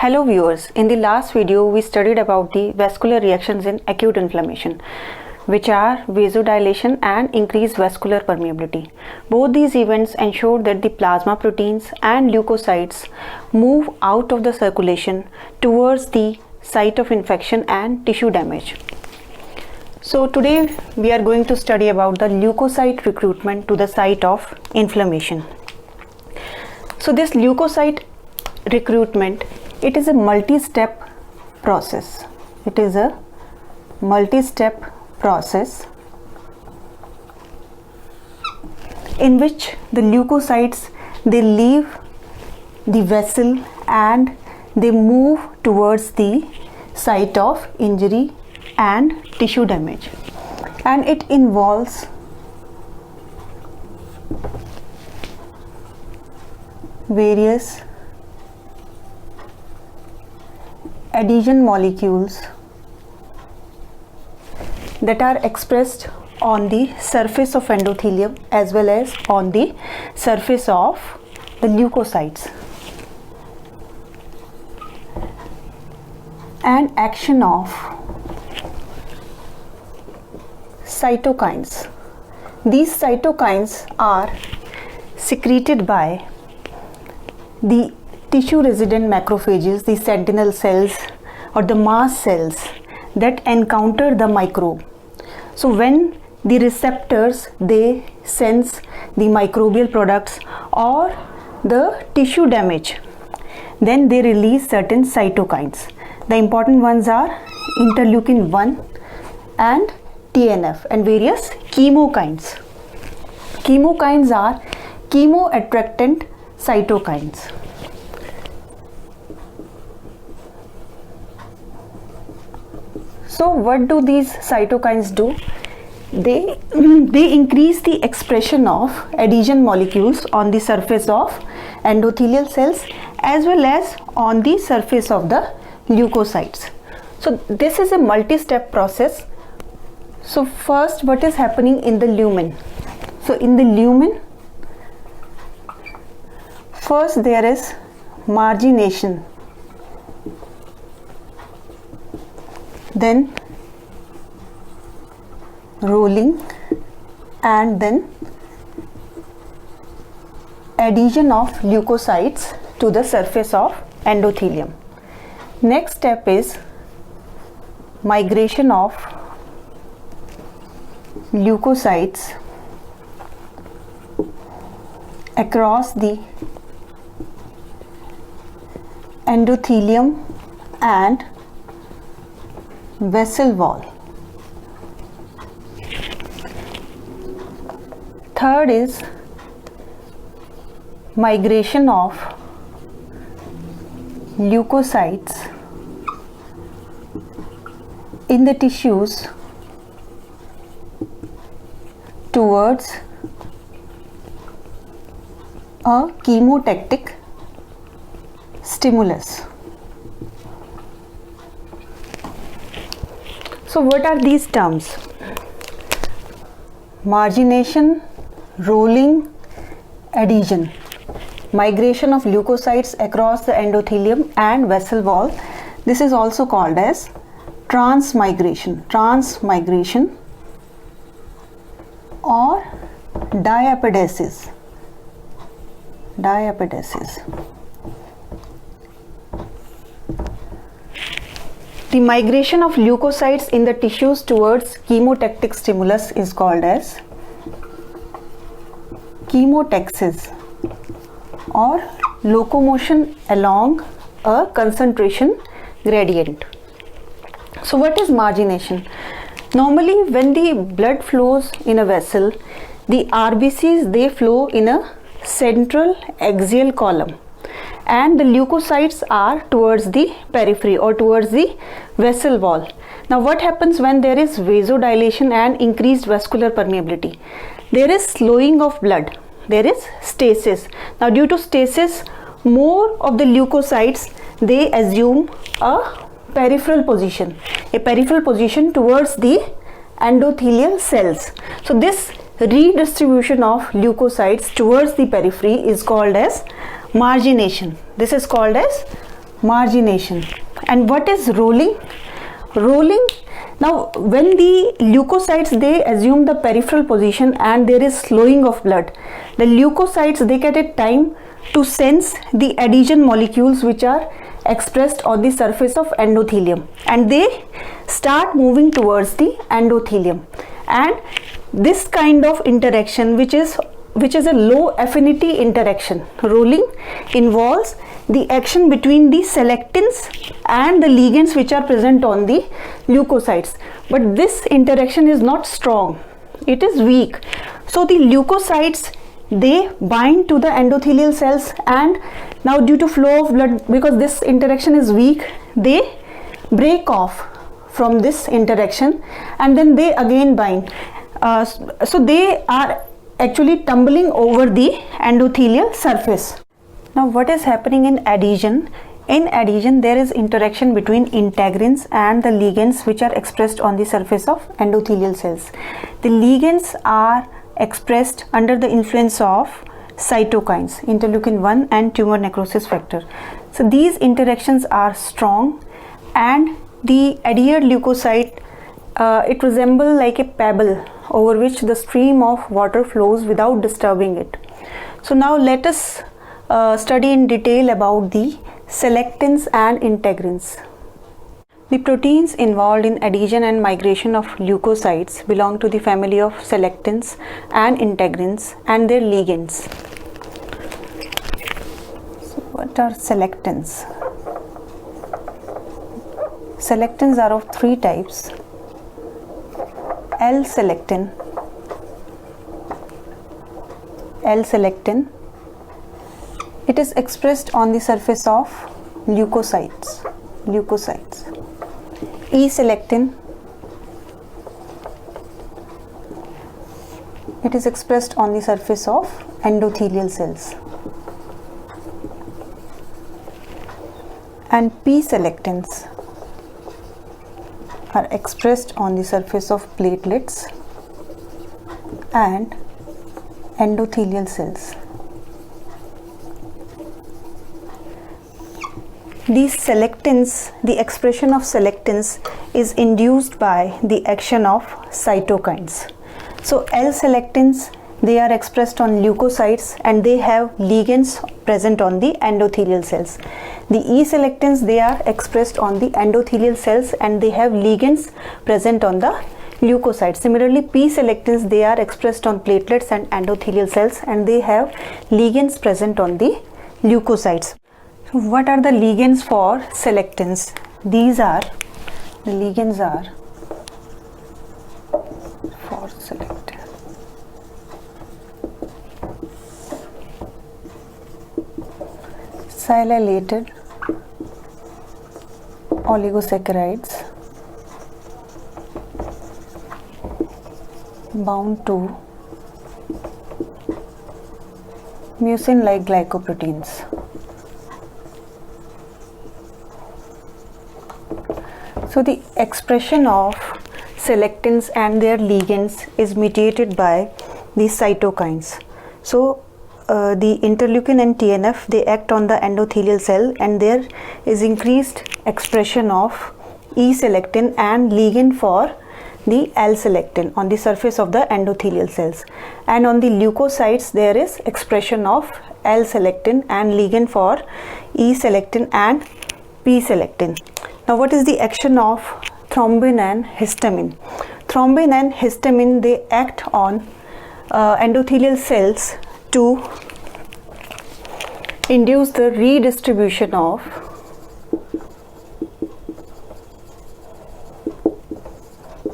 Hello viewers, in the last video we studied about the vascular reactions in acute inflammation, which are vasodilation and increased vascular permeability. Both these events ensure that the plasma proteins and leukocytes move out of the circulation towards the site of infection and tissue damage. So today we are going to study about the leukocyte recruitment to the site of inflammation. So this leukocyte recruitment, it is a multi-step process. It is a multi-step process in which the leukocytes, they leave the vessel and they move towards the site of injury and tissue damage, and it involves various adhesion molecules that are expressed on the surface of endothelium as well as on the surface of the leukocytes, and action of cytokines. These cytokines are secreted by the tissue resident macrophages, the sentinel cells or the mast cells that encounter the microbe. So when the receptors, they sense the microbial products or the tissue damage, then they release certain cytokines. The important ones are interleukin 1 and TNF and various chemokines. Chemokines are chemoattractant cytokines. So what do these cytokines do? They increase the expression of adhesion molecules on the surface of endothelial cells as well as on the surface of the leukocytes. So this is a multi-step process. So first, what is happening in the lumen? So in the lumen, first there is margination, then rolling, and then adhesion of leukocytes to the surface of endothelium. Next step is migration of leukocytes across the endothelium and vessel wall. Third is migration of leukocytes in the tissues towards a chemotactic stimulus. So what are these terms? Margination, rolling, adhesion. Migration of leukocytes across the endothelium and vessel wall. This is also called as transmigration or diapedesis. The migration of leukocytes in the tissues towards chemotactic stimulus is called as chemotaxis or locomotion along a concentration gradient. So what is margination? Normally when the blood flows in a vessel, the RBCs, they flow in a central axial column and the leukocytes are towards the periphery or towards the vessel wall. Now what happens when there is vasodilation and increased vascular permeability? There is slowing of blood, there is stasis. Now due to stasis, more of the leukocytes, they assume a peripheral position towards the endothelial cells. So this redistribution of leukocytes towards the periphery is called as margination. This is called as margination. And what is rolling? Rolling, now when the leukocytes, they assume the peripheral position and there is slowing of blood, the leukocytes, they get a time to sense the adhesion molecules which are expressed on the surface of endothelium, and they start moving towards the endothelium. And this kind of interaction, which is a low affinity interaction, rolling, involves the action between the selectins and the ligands which are present on the leukocytes. But this interaction is not strong, it is weak. So the leukocytes, they bind to the endothelial cells, and now due to flow of blood, because this interaction is weak, they break off from this interaction and then they again bind. So they are actually tumbling over the endothelial surface. Now what is happening in adhesion? In adhesion, there is interaction between integrins and the ligands which are expressed on the surface of endothelial cells. The ligands are expressed under the influence of cytokines, interleukin 1 and tumor necrosis factor. So these interactions are strong, and the adhered leukocyte, it resembles like a pebble over which the stream of water flows without disturbing it. So now let us study in detail about the selectins and integrins. The proteins involved in adhesion and migration of leukocytes belong to the family of selectins and integrins and their ligands. So what are selectins? Selectins are of three types. L-selectin. L-selectin, it is expressed on the surface of leukocytes. E-selectin, it is expressed on the surface of endothelial cells. And P-selectins are expressed on the surface of platelets and endothelial cells. These selectins, the expression of selectins is induced by the action of cytokines. So L-selectins, they are expressed on leukocytes and they have ligands present on the endothelial cells. The E-selectins, they are expressed on the endothelial cells and they have ligands present on the leukocytes. Similarly, P-selectins, they are expressed on platelets and endothelial cells and they have ligands present on the leukocytes. So what are the ligands for selectins? These are, the ligands are for selectin. Sialylated oligosaccharides bound to mucin-like glycoproteins. So the expression of selectins and their ligands is mediated by these cytokines. So the interleukin and TNF, they act on the endothelial cell and there is increased expression of E-selectin and ligand for the L-selectin on the surface of the endothelial cells. And on the leukocytes, there is expression of L-selectin and ligand for E-selectin and P-selectin. Now what is the action of thrombin and histamine? Thrombin and histamine, they act on endothelial cells to induce the redistribution of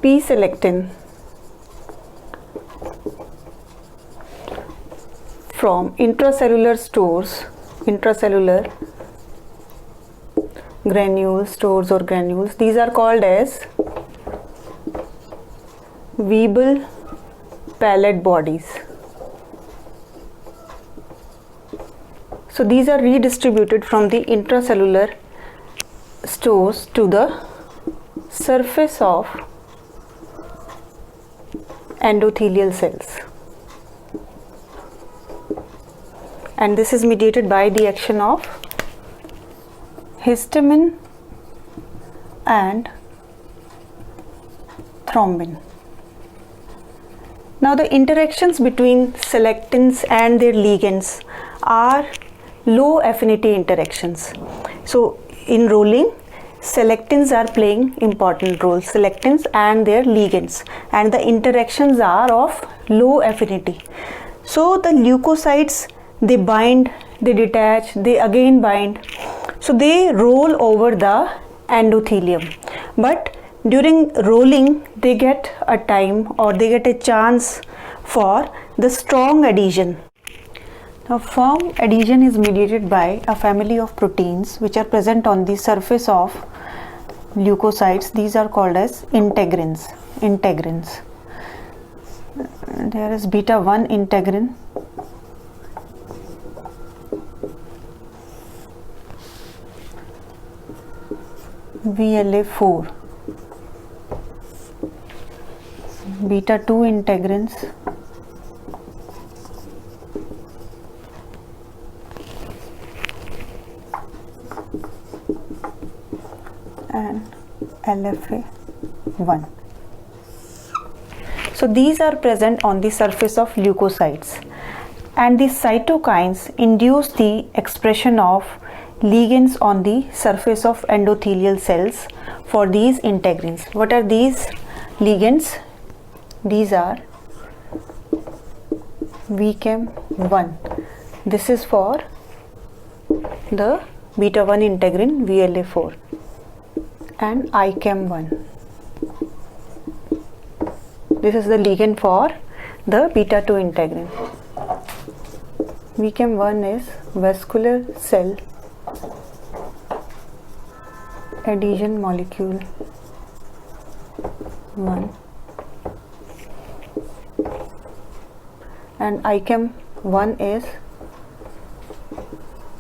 P-selectin from intracellular stores, intracellular granules, stores or granules. These are called as Weibel pallet bodies. So these are redistributed from the intracellular stores to the surface of endothelial cells, and this is mediated by the action of histamine and thrombin. Now the interactions between selectins and their ligands are low affinity interactions. So in rolling, selectins are playing important roles, selectins and their ligands, and the interactions are of low affinity. So the leukocytes, they bind, they detach, they again bind, so they roll over the endothelium, but during rolling they get a time, or they get a chance for the strong adhesion. Now firm adhesion is mediated by a family of proteins which are present on the surface of leukocytes. These are called as integrins. There is beta 1 integrin, VLA4, beta 2 integrins, and LFA1. So these are present on the surface of leukocytes, and the cytokines induce the expression of ligands on the surface of endothelial cells for these integrins. What are these ligands? These are VCAM1. This is for the beta 1 integrin VLA4, and ICAM1. This is the ligand for the beta 2 integrin. VCAM1 is vascular cell adhesion molecule 1, and ICAM1 is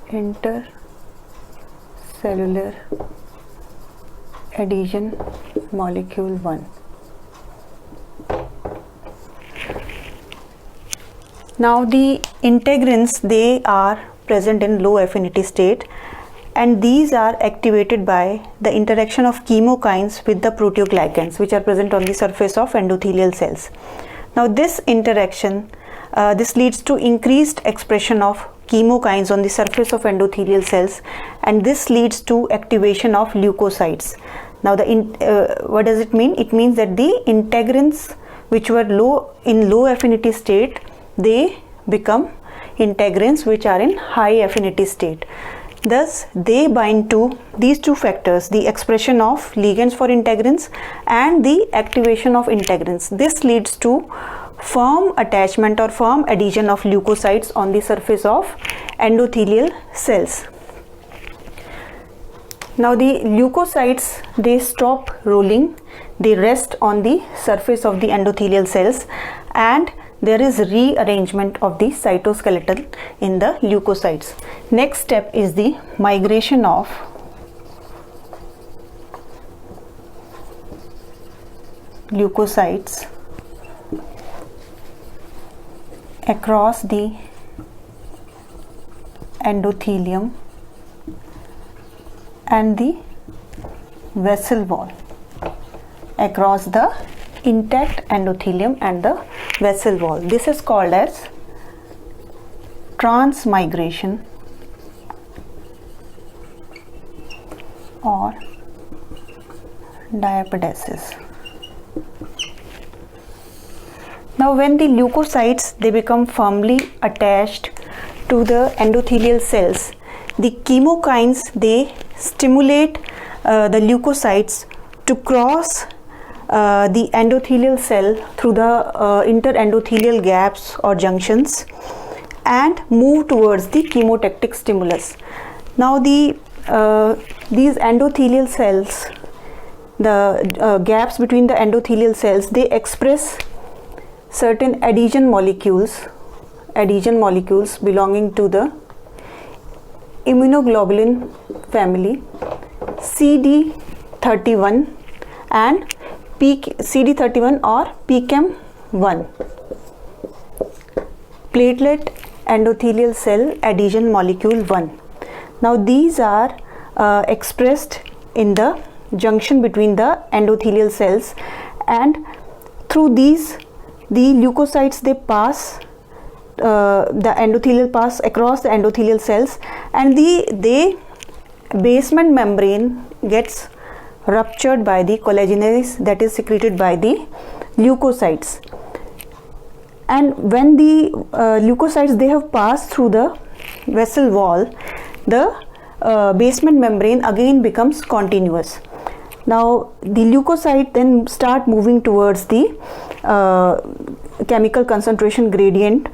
intercellular adhesion molecule 1. Now the integrins, they are present in low affinity state, and these are activated by the interaction of chemokines with the proteoglycans which are present on the surface of endothelial cells. Now this interaction, this leads to increased expression of chemokines on the surface of endothelial cells, and this leads to activation of leukocytes. Now what does it mean? It means that the integrins which were in low affinity state, they become integrins which are in high affinity state. Thus they bind to these two factors, the expression of ligands for integrins and the activation of integrins. This leads to firm attachment or firm adhesion of leukocytes on the surface of endothelial cells. Now the leukocytes, they stop rolling, they rest on the surface of the endothelial cells, and there is rearrangement of the cytoskeleton in the leukocytes. Next step is the migration of leukocytes across the endothelium and the vessel wall, across the intact endothelium and the vessel wall. This is called as transmigration or diapedesis. Now when the leukocytes, they become firmly attached to the endothelial cells, the chemokines, they stimulate the leukocytes to cross the endothelial cell through the interendothelial gaps or junctions and move towards the chemotactic stimulus. Now these endothelial cells, the gaps between the endothelial cells, they express certain adhesion molecules belonging to the immunoglobulin family, CD31 and CD31 or PCAM1, platelet endothelial cell adhesion molecule 1. Now these are expressed in the junction between the endothelial cells, and through these the leukocytes, they pass the endothelial pass across the endothelial cells, and the basement membrane gets ruptured by the collagenase that is secreted by the leukocytes. And when the leukocytes, they have passed through the vessel wall, the basement membrane again becomes continuous. Now the leukocyte then start moving towards the chemical concentration gradient,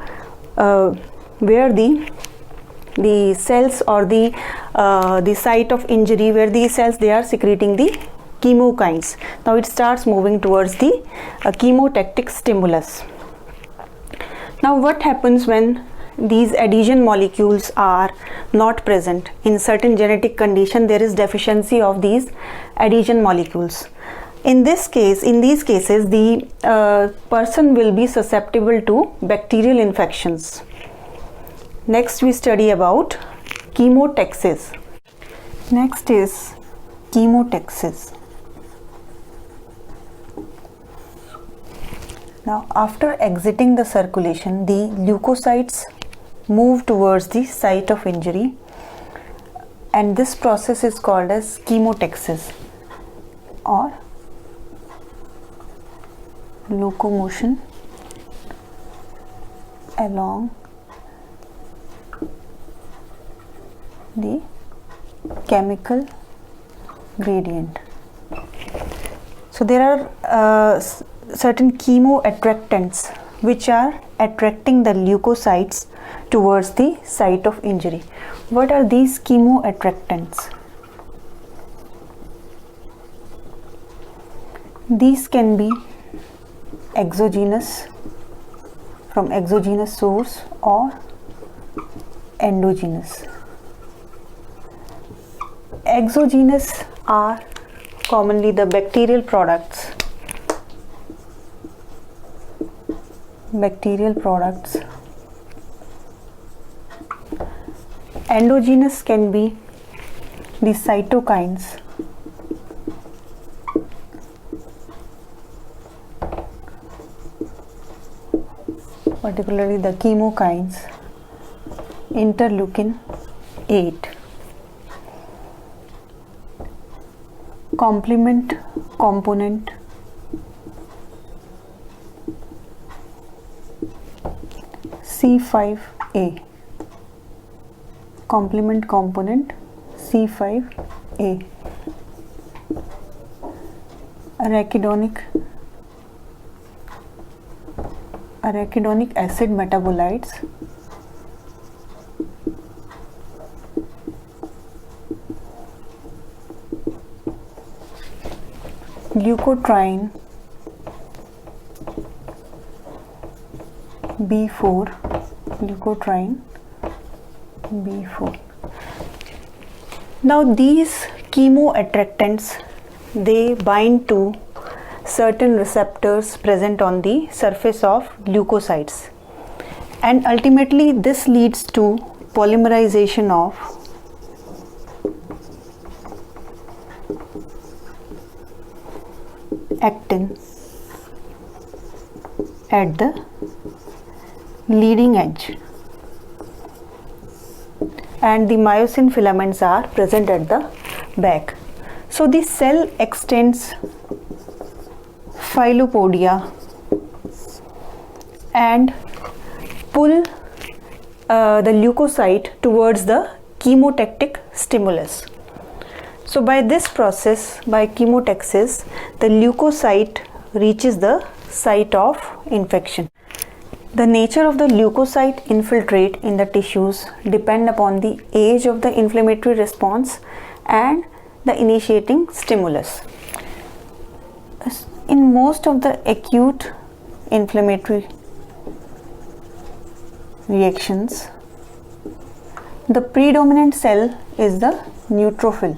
where the cells, or the site of injury, where these cells, they are secreting the chemokines. Now it starts moving towards the chemotactic stimulus. Now what happens when these adhesion molecules are not present? In certain genetic condition, there is deficiency of these adhesion molecules. In these cases, the person will be susceptible to bacterial infections. Next we study about chemotaxis. Next is chemotaxis. Now after exiting the circulation, the leukocytes move towards the site of injury, and this process is called as chemotaxis or locomotion along the chemical gradient. So there are certain chemoattractants which are attracting the leukocytes towards the site of injury. What are these chemoattractants? These can be exogenous, from exogenous source, or endogenous. Exogenous are commonly the bacterial products. Endogenous can be the cytokines, particularly the chemokines, interleukin 8. Complement component C5a. Complement component C5a. Arachidonic acid metabolites, leukotriene B4, leukotriene B4. Now these chemoattractants, they bind to certain receptors present on the surface of leukocytes, and ultimately this leads to polymerization of actin at the leading edge, and the myosin filaments are present at the back. So the cell extends filopodia and pull the leukocyte towards the chemotactic stimulus. So by this process, by chemotaxis, the leukocyte reaches the site of infection. The nature of the leukocyte infiltrate in the tissues depend upon the age of the inflammatory response and the initiating stimulus. In most of the acute inflammatory reactions, the predominant cell is the neutrophil.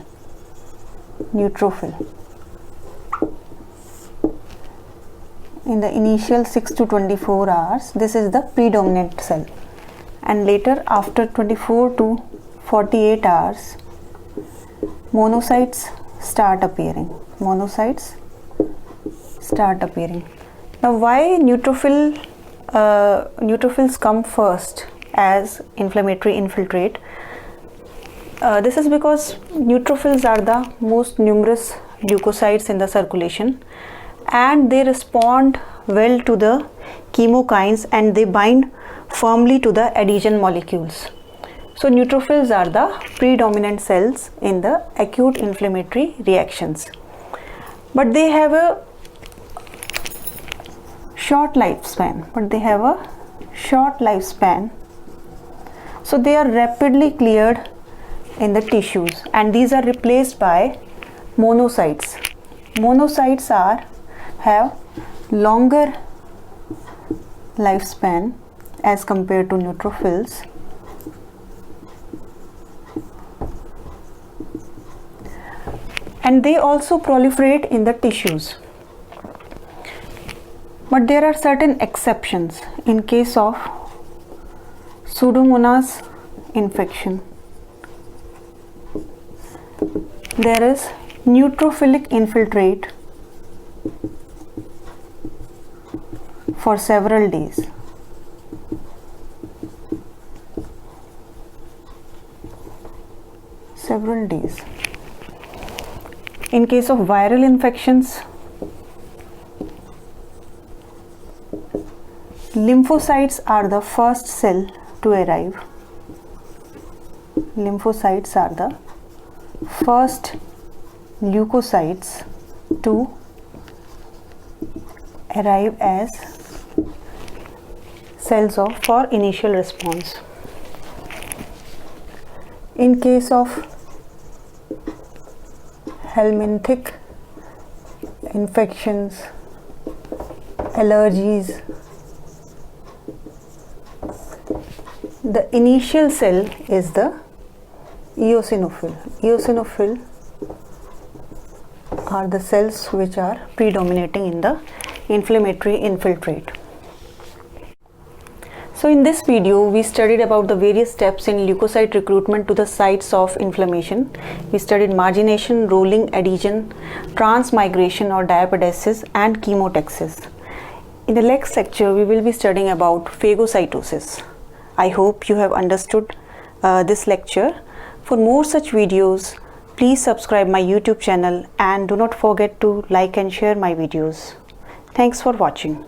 In the initial 6 to 24 hours, this is the predominant cell, and later after 24 to 48 hours, monocytes start appearing. Monocytes start appearing. Now, why neutrophils come first as inflammatory infiltrate? This is because neutrophils are the most numerous leukocytes in the circulation, and they respond well to the chemokines and they bind firmly to the adhesion molecules. So neutrophils are the predominant cells in the acute inflammatory reactions, but they have a short lifespan. So they are rapidly cleared in the tissues, and these are replaced by monocytes. Monocytes have longer lifespan as compared to neutrophils, and they also proliferate in the tissues. But there are certain exceptions. In case of Pseudomonas infection, there is neutrophilic infiltrate for several days. In case of viral infections, lymphocytes are the first cell to arrive. Lymphocytes are the first leukocytes to arrive as cells for initial response. In case of helminthic infections, allergies, the initial cell is the eosinophil. Eosinophil are the cells which are predominating in the inflammatory infiltrate. So in this video, we studied about the various steps in leukocyte recruitment to the sites of inflammation. We studied margination, rolling, adhesion, transmigration or diapedesis, and chemotaxis. In the next lecture, we will be studying about phagocytosis. I hope you have understood this lecture. For more such videos, please subscribe my YouTube channel and do not forget to like and share my videos. Thanks for watching.